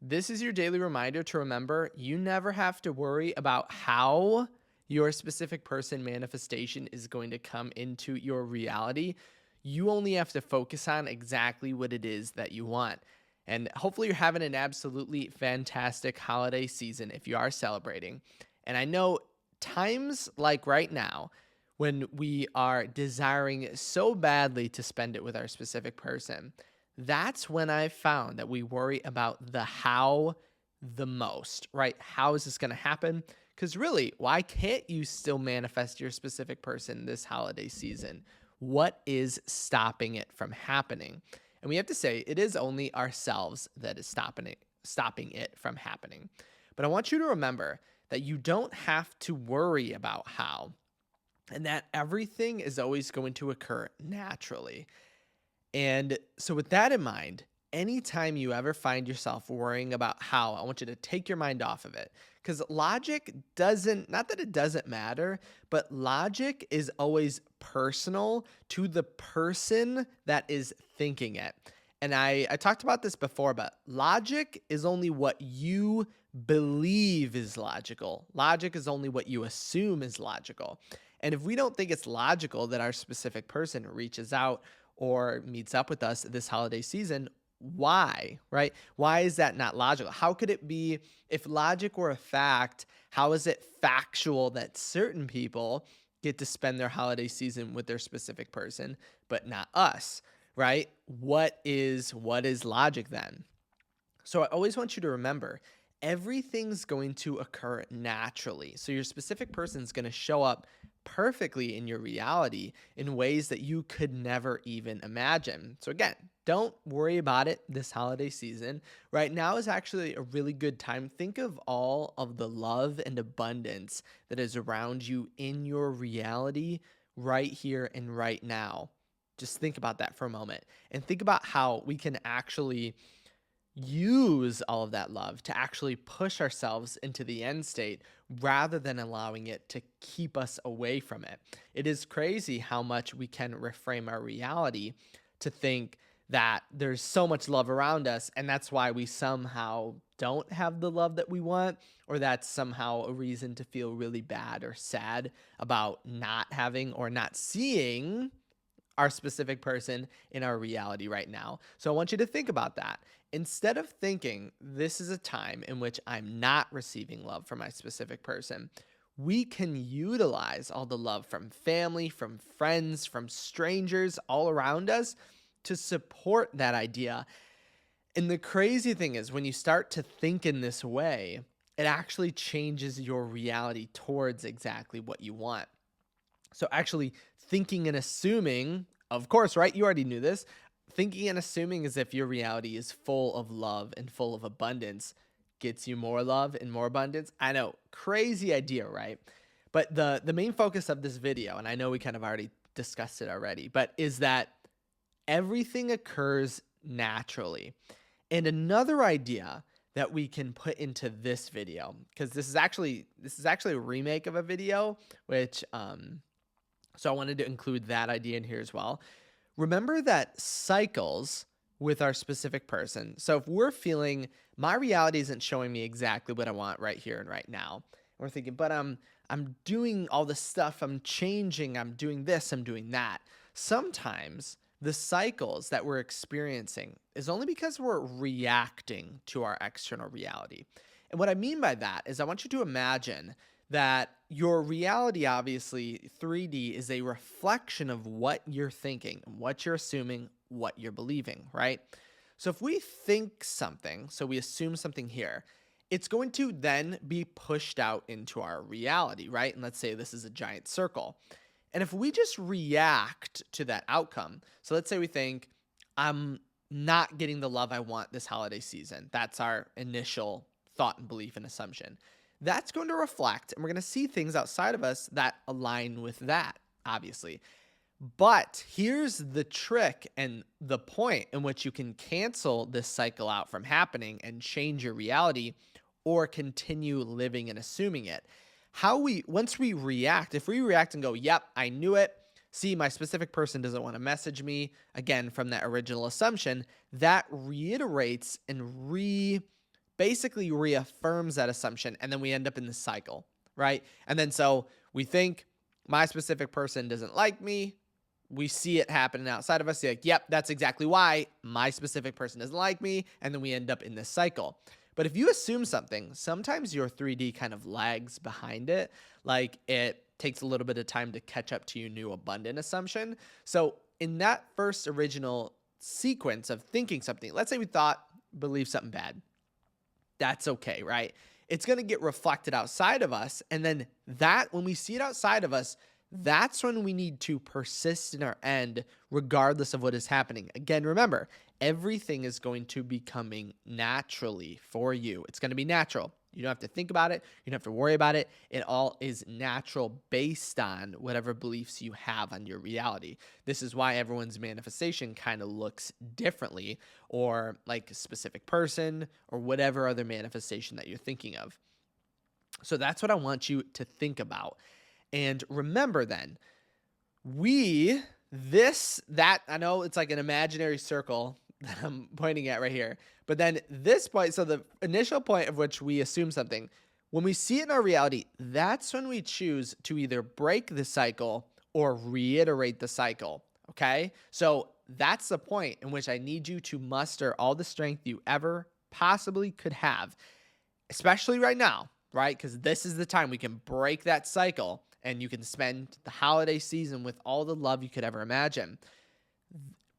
This is your daily reminder to remember you never have to worry about how your specific person manifestation is going to come into your reality. You only have to focus on exactly what it is that you want. And hopefully, you're having an absolutely fantastic holiday season if you are celebrating. And I know times like right now, when we are desiring so badly to spend it with our specific person, that's when I found that we worry about the how the most, right? How is this going to happen? Because really, why can't you still manifest your specific person this holiday season? What is stopping it from happening? And we have to say it is only ourselves that is stopping it from happening. But I want you to remember that you don't have to worry about how, and that everything is always going to occur naturally. And so, with that in mind, anytime you ever find yourself worrying about how, I want you to take your mind off of it. Because logic doesn't, not that it doesn't matter, but logic is always personal to the person that is thinking it. And I talked about this before, but logic is only what you believe is logical. Logic is only what you assume is logical. And if we don't think it's logical that our specific person reaches out or meets up with us this holiday season, why, right? Why is that not logical? How could it be if logic were a fact? How is it factual that certain people get to spend their holiday season with their specific person, but not us, right? What is logic then? So I always want you to remember everything's going to occur naturally. So your specific person is going to show up perfectly in your reality in ways that you could never even imagine. So again, don't worry about it this holiday season. Right now is actually a really good time. Think of all of the love and abundance that is around you in your reality right here and right now. Just think about that for a moment and think about how we can actually use all of that love to actually push ourselves into the end state rather than allowing it to keep us away from it. It is crazy how much we can reframe our reality to think that there's so much love around us, and that's why we somehow don't have the love that we want, or that's somehow a reason to feel really bad or sad about not having or not seeing our specific person in our reality right now. So I want you to think about that. Instead of thinking this is a time in which I'm not receiving love from my specific person, we can utilize all the love from family, from friends, from strangers all around us to support that idea. And the crazy thing is, when you start to think in this way, it actually changes your reality towards exactly what you want. So actually thinking and assuming, of course, right? You already knew this. Thinking and assuming as if your reality is full of love and full of abundance gets you more love and more abundance. I know, crazy idea, right? But the main focus of this video, and I know we kind of already discussed it already, but is that everything occurs naturally. And another idea that we can put into this video, because this is actually a remake of a video, which so I wanted to include that idea in here as well. Remember that cycles with our specific person. So if we're feeling my reality isn't showing me exactly what I want right here and right now, and we're thinking, but I'm doing all this stuff, I'm changing, I'm doing this, I'm doing that. Sometimes the cycles that we're experiencing is only because we're reacting to our external reality. And what I mean by that is I want you to imagine that your reality, obviously 3D, is a reflection of what you're thinking, what you're assuming, what you're believing, right? So if we think something, so we assume something here, it's going to then be pushed out into our reality, right? And let's say this is a giant circle. And if we just react to that outcome, so let's say we think, I'm not getting the love I want this holiday season. That's our initial thought and belief and assumption. That's going to reflect, and we're going to see things outside of us that align with that, obviously. But here's the trick and the point in which you can cancel this cycle out from happening and change your reality or continue living and assuming it. Once we react, if we react and go, yep, I knew it. See, my specific person doesn't want to message me again from that original assumption, that reiterates and basically reaffirms that assumption, and then we end up in this cycle, right? And then so we think my specific person doesn't like me. We see it happening outside of us. You're like, yep, that's exactly why my specific person doesn't like me. And then we end up in this cycle. But if you assume something, sometimes your 3D kind of lags behind it. Like it takes a little bit of time to catch up to your new abundant assumption. So in that first original sequence of thinking something, let's say we believe something bad. That's okay, right? It's going to get reflected outside of us. And then when we see it outside of us, that's when we need to persist in our end, regardless of what is happening. Again, remember, everything is going to be coming naturally for you. It's going to be natural. You don't have to think about it. You don't have to worry about it. It all is natural based on whatever beliefs you have on your reality. This is why everyone's manifestation kind of looks differently, or like a specific person or whatever other manifestation that you're thinking of. So that's what I want you to think about. And remember then, I know it's like an imaginary circle that I'm pointing at right here, but then this point, so the initial point of which we assume something, when we see it in our reality, that's when we choose to either break the cycle or reiterate the cycle, okay? So that's the point in which I need you to muster all the strength you ever possibly could have, especially right now, right? Because this is the time we can break that cycle. And you can spend the holiday season with all the love you could ever imagine.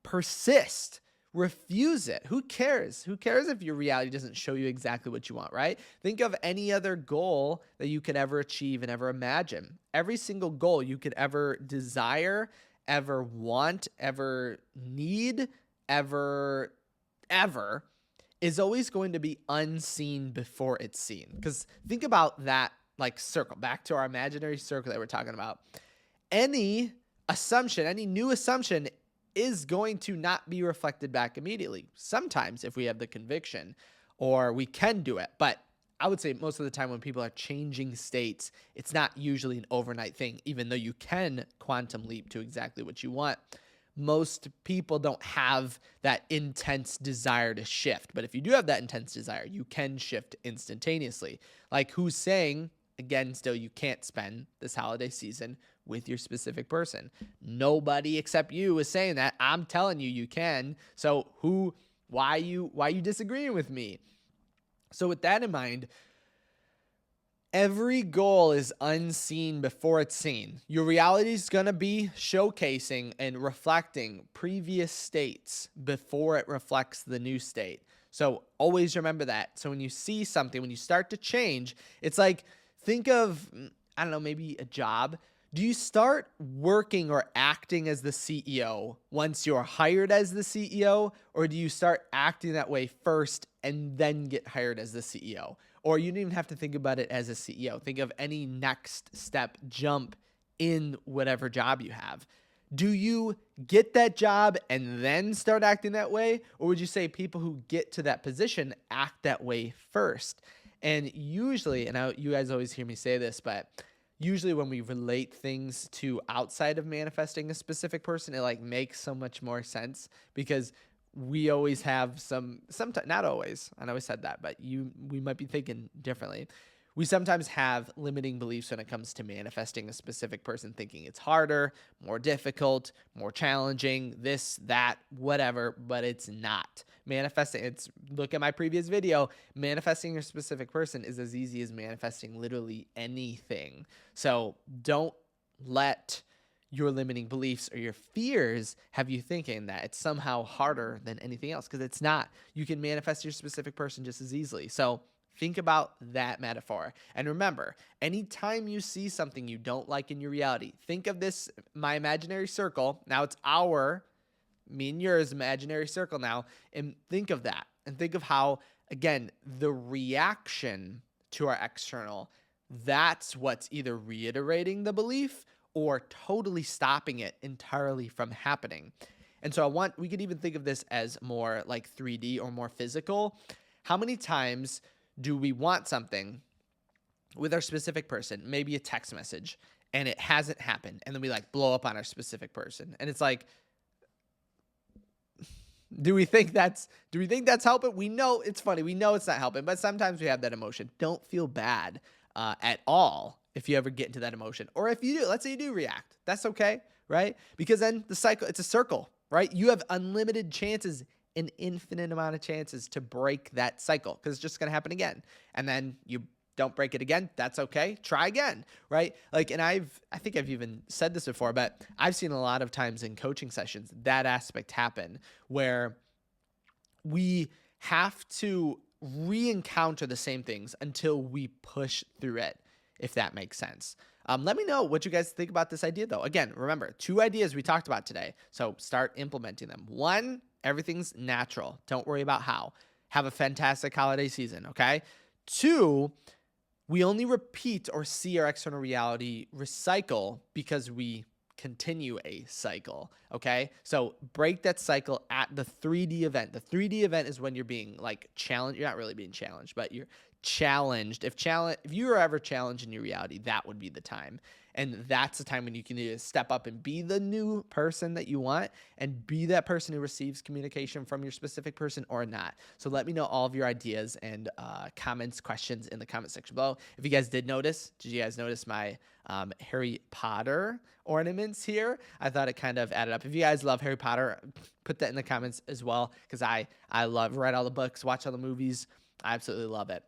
Persist. Refuse it. Who cares? Who cares if your reality doesn't show you exactly what you want, right? Think of any other goal that you could ever achieve and ever imagine. Every single goal you could ever desire, ever want, ever need, ever is always going to be unseen before it's seen. Because think about that. Like circle, back to our imaginary circle that we're talking about. Any new assumption is going to not be reflected back immediately. Sometimes if we have the conviction or we can do it, but I would say most of the time when people are changing states, it's not usually an overnight thing, even though you can quantum leap to exactly what you want. Most people don't have that intense desire to shift. But if you do have that intense desire, you can shift instantaneously. Like who's saying, again, still, you can't spend this holiday season with your specific person. Nobody except you is saying that. I'm telling you, you can. So why you disagreeing with me? So with that in mind, every goal is unseen before it's seen. Your reality is going to be showcasing and reflecting previous states before it reflects the new state. So always remember that. So when you see something, when you start to change, it's like, think of, I don't know, maybe a job. Do you start working or acting as the CEO once you're hired as the CEO? Or do you start acting that way first and then get hired as the CEO? Or you don't even have to think about it as a CEO. Think of any next step jump in whatever job you have. Do you get that job and then start acting that way? Or would you say people who get to that position act that way first? And usually, and you guys always hear me say this, but usually when we relate things to outside of manifesting a specific person, it like makes so much more sense because we always have sometimes, not always, I always said that, but we might be thinking differently. We sometimes have limiting beliefs when it comes to manifesting a specific person, thinking it's harder, more difficult, more challenging, this, that, whatever, but it's not. Look at my previous video, manifesting your specific person is as easy as manifesting literally anything. So don't let your limiting beliefs or your fears have you thinking that it's somehow harder than anything else, because it's not. You can manifest your specific person just as easily. So think about that metaphor. And remember, anytime you see something you don't like in your reality, think of this, my imaginary circle. Now it's me and yours imaginary circle now. And think of that. And think of how, again, the reaction to our external, that's what's either reiterating the belief or totally stopping it entirely from happening. And so we could even think of this as more like 3D or more physical. How many times do we want something with our specific person, maybe a text message, and it hasn't happened, and then we like blow up on our specific person, and it's like, Do we think that's helping? We know it's funny. We know it's not helping, but sometimes we have that emotion. Don't feel bad at all if you ever get into that emotion. Or if you do, let's say you do react. That's okay, right? Because then the cycle, it's a circle, right? You have unlimited chances, an infinite amount of chances to break that cycle because it's just going to happen again. And then you don't break it again. That's okay. Try again, right? Like, and I think I've even said this before, but I've seen a lot of times in coaching sessions that aspect happen where we have to re-encounter the same things until we push through it, if that makes sense. Let me know what you guys think about this idea, though. Again, remember, 2 ideas we talked about today, so start implementing them. 1, everything's natural. Don't worry about how. Have a fantastic holiday season, okay? 2, we only repeat or see our external reality recycle because we continue a cycle, okay? So break that cycle at the 3D event. The 3D event is when you're being like challenged. You're not really being challenged, but you're challenged. If you were ever challenged in your reality, that would be the time. And that's the time when you can either step up and be the new person that you want and be that person who receives communication from your specific person or not. So let me know all of your ideas and comments, questions in the comment section below. If you guys did you guys notice my Harry Potter ornaments here? I thought it kind of added up. If you guys love Harry Potter, put that in the comments as well, because I read all the books, watch all the movies. I absolutely love it.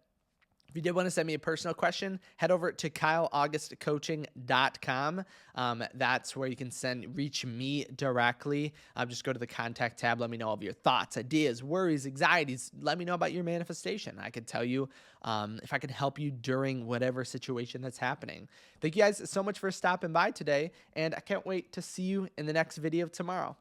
If you did want to send me a personal question, head over to kyleaugustcoaching.com. That's where you can reach me directly. Just go to the contact tab. Let me know all of your thoughts, ideas, worries, anxieties. Let me know about your manifestation. I could tell you if I could help you during whatever situation that's happening. Thank you guys so much for stopping by today, and I can't wait to see you in the next video tomorrow.